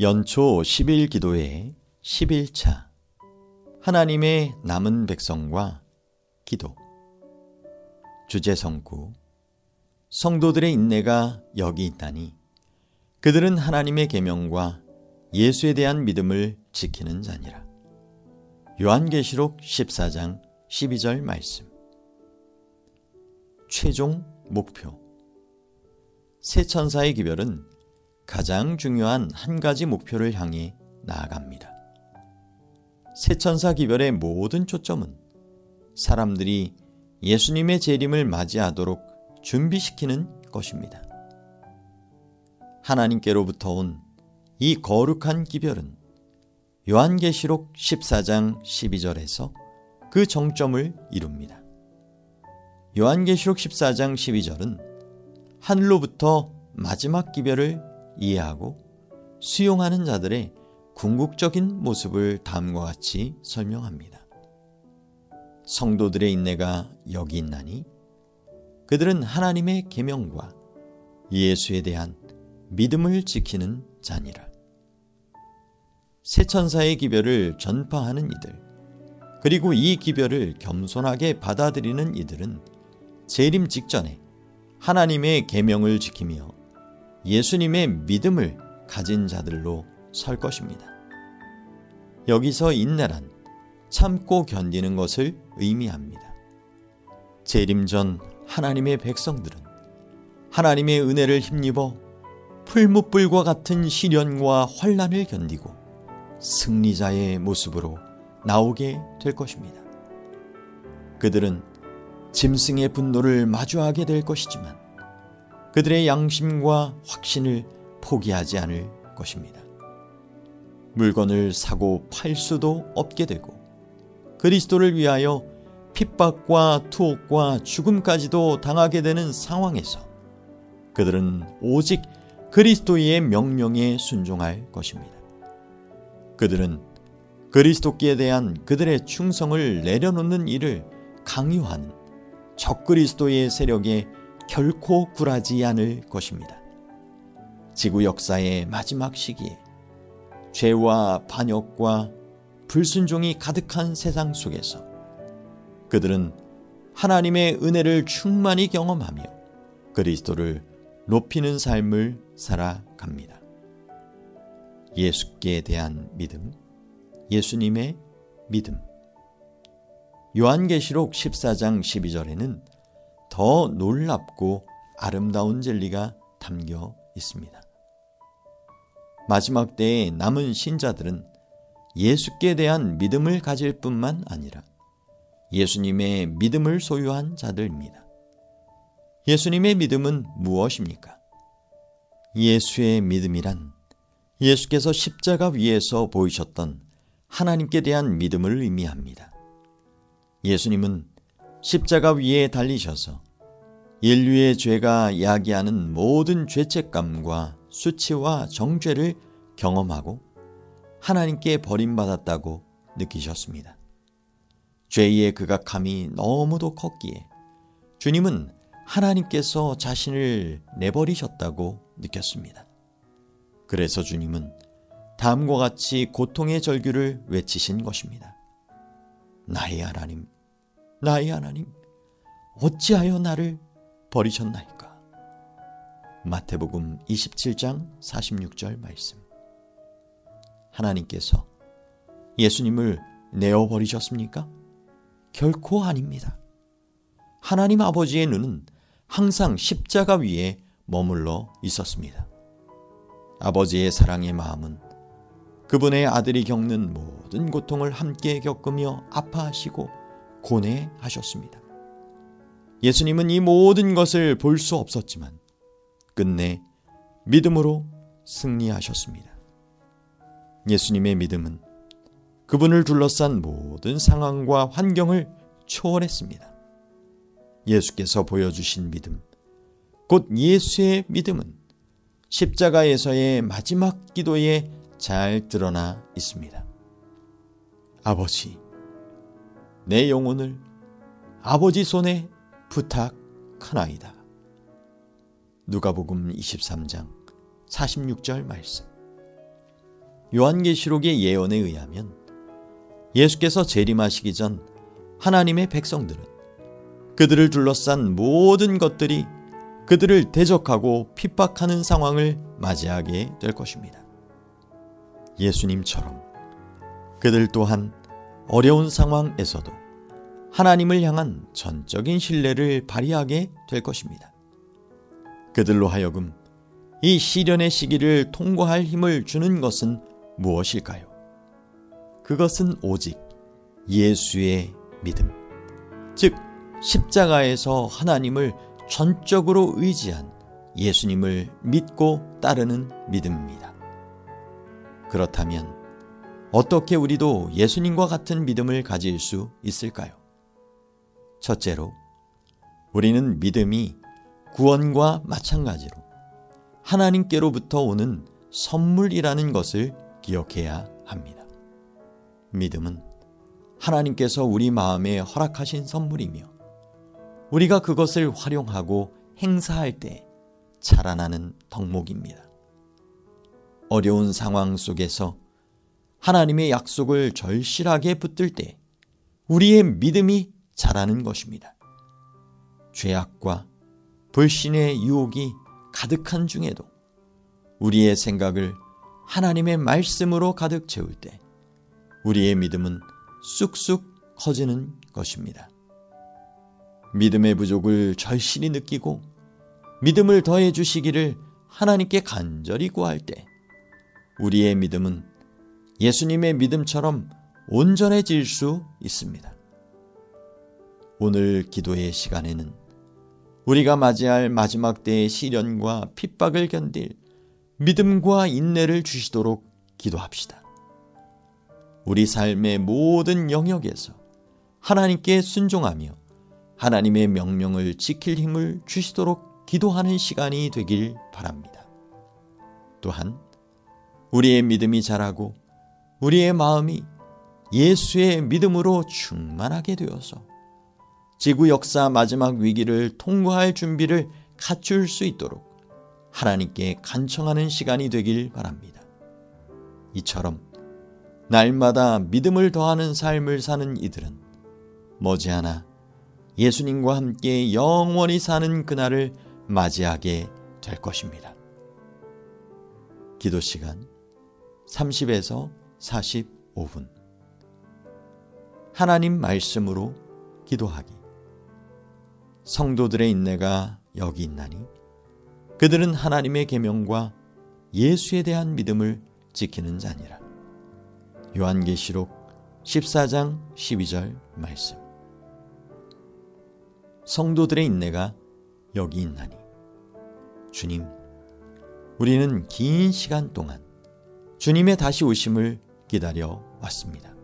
연초 10일 기도회 11차 하나님의 남은 백성과 기도. 주제 성구. 성도들의 인내가 여기 있다니 그들은 하나님의 계명과 예수에 대한 믿음을 지키는 자니라. 요한계시록 14장 12절 말씀. 최종 목표. 새 천사의 기별은 가장 중요한 한 가지 목표를 향해 나아갑니다. 새 천사 기별의 모든 초점은 사람들이 예수님의 재림을 맞이하도록 준비시키는 것입니다. 하나님께로부터 온 이 거룩한 기별은 요한계시록 14장 12절에서 그 정점을 이룹니다. 요한계시록 14장 12절은 하늘로부터 마지막 기별을 이해하고 수용하는 자들의 궁극적인 모습을 다음과 같이 설명합니다. 성도들의 인내가 여기 있나니 그들은 하나님의 계명과 예수에 대한 믿음을 지키는 자니라. 새 천사의 기별을 전파하는 이들, 그리고 이 기별을 겸손하게 받아들이는 이들은 재림 직전에 하나님의 계명을 지키며 예수님의 믿음을 가진 자들로 설 것입니다. 여기서 인내란 참고 견디는 것을 의미합니다. 재림 전 하나님의 백성들은 하나님의 은혜를 힘입어 풀무불과 같은 시련과 환난을 견디고 승리자의 모습으로 나오게 될 것입니다. 그들은 짐승의 분노를 마주하게 될 것이지만 그들의 양심과 확신을 포기하지 않을 것입니다. 물건을 사고 팔 수도 없게 되고 그리스도를 위하여 핍박과 투옥과 죽음까지도 당하게 되는 상황에서 그들은 오직 그리스도의 명령에 순종할 것입니다. 그들은 그리스도께 대한 그들의 충성을 내려놓는 일을 강요하는 적그리스도의 세력에 결코 굴하지 않을 것입니다. 지구 역사의 마지막 시기에 죄와 반역과 불순종이 가득한 세상 속에서 그들은 하나님의 은혜를 충만히 경험하며 그리스도를 높이는 삶을 살아갑니다. 예수께 대한 믿음, 예수님의 믿음. 요한계시록 14장 12절에는 더 놀랍고 아름다운 진리가 담겨 있습니다. 마지막 때에 남은 신자들은 예수께 대한 믿음을 가질 뿐만 아니라 예수님의 믿음을 소유한 자들입니다. 예수님의 믿음은 무엇입니까? 예수의 믿음이란 예수께서 십자가 위에서 보이셨던 하나님께 대한 믿음을 의미합니다. 예수님은 십자가 위에 달리셔서 인류의 죄가 야기하는 모든 죄책감과 수치와 정죄를 경험하고 하나님께 버림받았다고 느끼셨습니다. 죄의 극악함이 너무도 컸기에 주님은 하나님께서 자신을 내버리셨다고 느꼈습니다. 그래서 주님은 다음과 같이 고통의 절규를 외치신 것입니다. 나의 하나님, 나의 하나님, 어찌하여 나를 버리셨나이까? 마태복음 27장 46절 말씀. 하나님께서 예수님을 내어버리셨습니까? 결코 아닙니다. 하나님 아버지의 눈은 항상 십자가 위에 머물러 있었습니다. 아버지의 사랑의 마음은 그분의 아들이 겪는 모든 고통을 함께 겪으며 아파하시고 고뇌하셨습니다. 예수님은 이 모든 것을 볼 수 없었지만 끝내 믿음으로 승리하셨습니다. 예수님의 믿음은 그분을 둘러싼 모든 상황과 환경을 초월했습니다. 예수께서 보여주신 믿음, 곧 예수의 믿음은 십자가에서의 마지막 기도에 잘 드러나 있습니다. 아버지, 내 영혼을 아버지 손에 부탁하나이다. 누가복음 23장 46절 말씀. 요한계시록의 예언에 의하면 예수께서 재림하시기 전 하나님의 백성들은 그들을 둘러싼 모든 것들이 그들을 대적하고 핍박하는 상황을 맞이하게 될 것입니다. 예수님처럼 그들 또한 어려운 상황에서도 하나님을 향한 전적인 신뢰를 발휘하게 될 것입니다. 그들로 하여금 이 시련의 시기를 통과할 힘을 주는 것은 무엇일까요? 그것은 오직 예수의 믿음, 즉 십자가에서 하나님을 전적으로 의지한 예수님을 믿고 따르는 믿음입니다. 그렇다면 어떻게 우리도 예수님과 같은 믿음을 가질 수 있을까요? 첫째로, 우리는 믿음이 구원과 마찬가지로 하나님께로부터 오는 선물이라는 것을 기억해야 합니다. 믿음은 하나님께서 우리 마음에 허락하신 선물이며 우리가 그것을 활용하고 행사할 때 자라나는 덕목입니다. 어려운 상황 속에서 하나님의 약속을 절실하게 붙들 때 우리의 믿음이 자라는 것입니다. 죄악과 불신의 유혹이 가득한 중에도 우리의 생각을 하나님의 말씀으로 가득 채울 때 우리의 믿음은 쑥쑥 커지는 것입니다. 믿음의 부족을 절실히 느끼고 믿음을 더해 주시기를 하나님께 간절히 구할 때 우리의 믿음은 예수님의 믿음처럼 온전해질 수 있습니다. 오늘 기도의 시간에는 우리가 맞이할 마지막 때의 시련과 핍박을 견딜 믿음과 인내를 주시도록 기도합시다. 우리 삶의 모든 영역에서 하나님께 순종하며 하나님의 명령을 지킬 힘을 주시도록 기도하는 시간이 되길 바랍니다. 또한 우리의 믿음이 자라고 우리의 마음이 예수의 믿음으로 충만하게 되어서 지구 역사 마지막 위기를 통과할 준비를 갖출 수 있도록 하나님께 간청하는 시간이 되길 바랍니다. 이처럼 날마다 믿음을 더하는 삶을 사는 이들은 머지않아 예수님과 함께 영원히 사는 그날을 맞이하게 될 것입니다. 기도 시간 30에서 45분. 하나님 말씀으로 기도하기. 성도들의 인내가 여기 있나니 그들은 하나님의 계명과 예수에 대한 믿음을 지키는 자니라. 요한계시록 14장 12절 말씀. 성도들의 인내가 여기 있나니 주님, 우리는 긴 시간 동안 주님의 다시 오심을 기다려 왔습니다.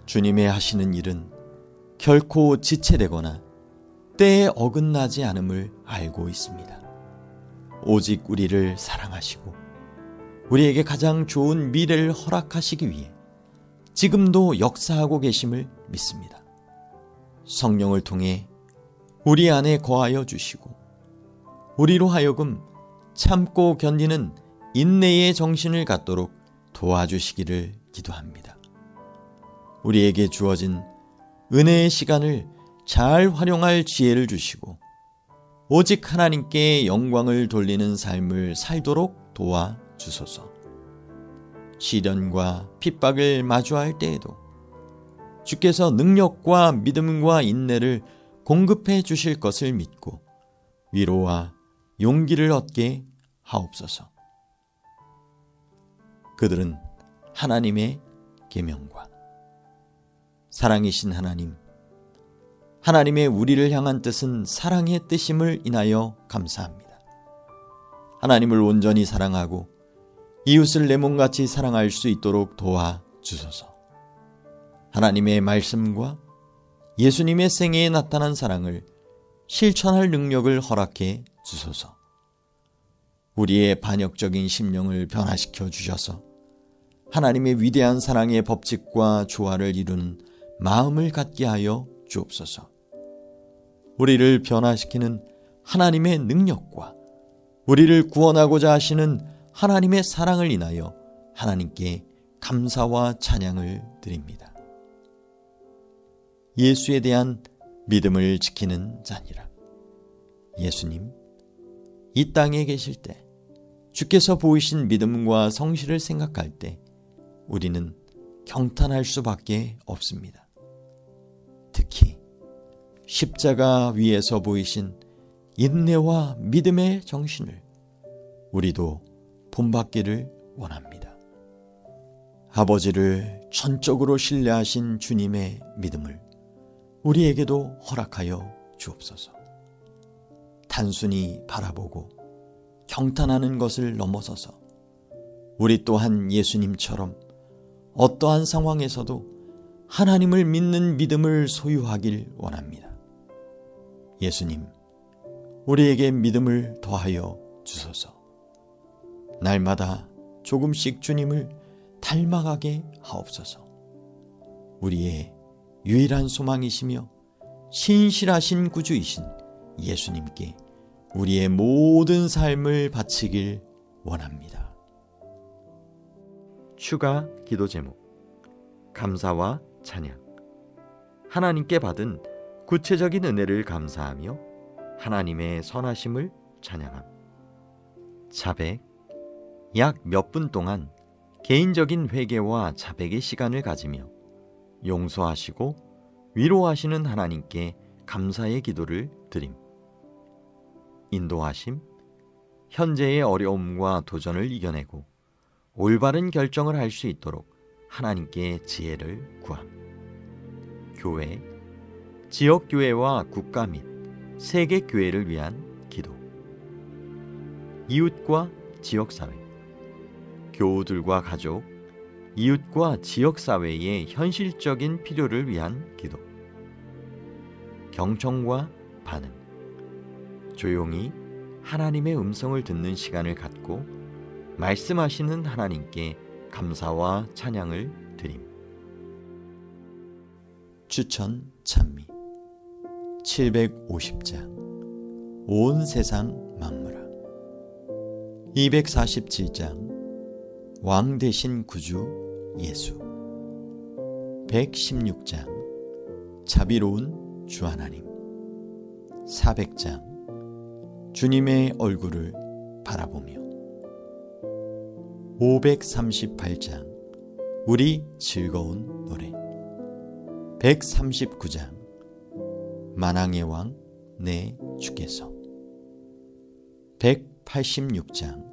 주님의 하시는 일은 결코 지체되거나 때에 어긋나지 않음을 알고 있습니다. 오직 우리를 사랑하시고 우리에게 가장 좋은 미래를 허락하시기 위해 지금도 역사하고 계심을 믿습니다. 성령을 통해 우리 안에 거하여 주시고 우리로 하여금 참고 견디는 인내의 정신을 갖도록 도와주시기를 기도합니다. 우리에게 주어진 은혜의 시간을 잘 활용할 지혜를 주시고 오직 하나님께 영광을 돌리는 삶을 살도록 도와주소서. 시련과 핍박을 마주할 때에도 주께서 능력과 믿음과 인내를 공급해 주실 것을 믿고 위로와 용기를 얻게 하옵소서. 그들은 하나님의 계명과 사랑이신 하나님, 하나님의 우리를 향한 뜻은 사랑의 뜻임을 인하여 감사합니다. 하나님을 온전히 사랑하고 이웃을 내 몸같이 사랑할 수 있도록 도와주소서. 하나님의 말씀과 예수님의 생애에 나타난 사랑을 실천할 능력을 허락해 주소서. 우리의 반역적인 심령을 변화시켜 주셔서 하나님의 위대한 사랑의 법칙과 조화를 이루는 마음을 갖게 하여 주옵소서. 우리를 변화시키는 하나님의 능력과 우리를 구원하고자 하시는 하나님의 사랑을 인하여 하나님께 감사와 찬양을 드립니다. 예수에 대한 믿음을 지키는 자니라. 예수님, 이 땅에 계실 때 주께서 보이신 믿음과 성실을 생각할 때 우리는 경탄할 수밖에 없습니다. 특히 십자가 위에서 보이신 인내와 믿음의 정신을 우리도 본받기를 원합니다. 아버지를 전적으로 신뢰하신 주님의 믿음을 우리에게도 허락하여 주옵소서. 단순히 바라보고 경탄하는 것을 넘어서서 우리 또한 예수님처럼 어떠한 상황에서도 하나님을 믿는 믿음을 소유하길 원합니다. 예수님, 우리에게 믿음을 더하여 주소서. 날마다 조금씩 주님을 닮아가게 하옵소서. 우리의 유일한 소망이시며 신실하신 구주이신 예수님께 우리의 모든 삶을 바치길 원합니다. 추가 기도 제목, 감사와 찬양. 하나님께 받은 구체적인 은혜를 감사하며 하나님의 선하심을 찬양함. 자백, 약 몇 분 동안 개인적인 회개와 자백의 시간을 가지며 용서하시고 위로하시는 하나님께 감사의 기도를 드림. 인도하심, 현재의 어려움과 도전을 이겨내고 올바른 결정을 할 수 있도록 하나님께 지혜를 구함. 교회, 지역교회와 국가 및 세계교회를 위한 기도. 이웃과 지역사회, 교우들과 가족, 이웃과 지역사회의 현실적인 필요를 위한 기도. 경청과 반응. 조용히 하나님의 음성을 듣는 시간을 갖고 말씀하시는 하나님께 감사와 찬양을 드림. 추천 찬미 750장 온 세상 만물아. 247장 왕 대신 구주 예수. 116장 자비로운 주 하나님. 400장 주님의 얼굴을 바라보며. 538장 우리 즐거운 노래. 139장 만왕의 왕 내 주께서. 186장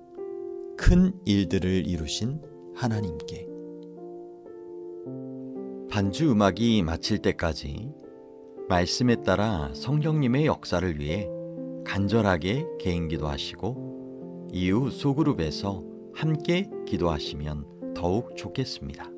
큰 일들을 이루신 하나님께. 반주 음악이 마칠 때까지 말씀에 따라 성령님의 역사를 위해 간절하게 개인 기도하시고 이후 소그룹에서 함께 기도하시면 더욱 좋겠습니다.